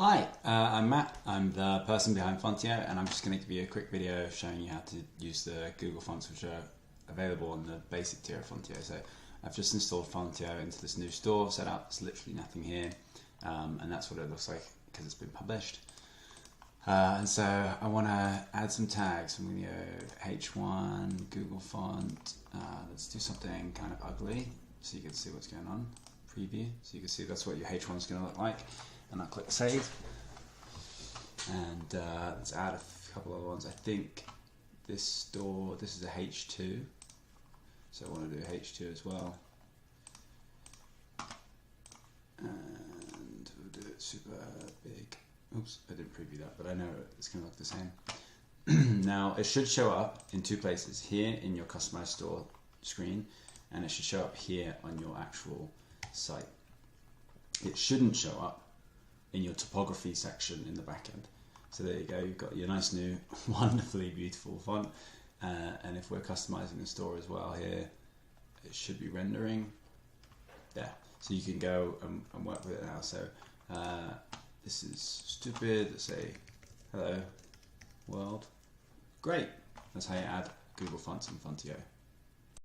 Hi, I'm Matt. I'm the person behind Fontio, and I'm just going to give you a quick video showing you how to use the Google fonts which are available on the basic tier of Fontio. So I've just installed Fontio into this new store, set up, there's literally nothing here, and that's what it looks like because it's been published. And so I want to add some tags. I'm going to go H1, Google font, let's do something kind of ugly so you can see what's going on. Preview, so you can see that's what your H1 is going to look like. And I'll click save, and let's add a couple other ones. I think this is a H2, so I want to do H2 as well, and we'll do it super big. Oops, I didn't preview that, but I know it's going to look the same. Now it should show up in two places, here in your customized store screen, and it should show up here on your actual site. It shouldn't show up in your typography section in the back end. So there you go, you've got your nice new, wonderfully beautiful font. And if we're customizing the store as well here, it should be rendering there. So you can go and work with it now. So this is stupid, let's say, hello world. Great, that's how you add Google fonts in Fontio.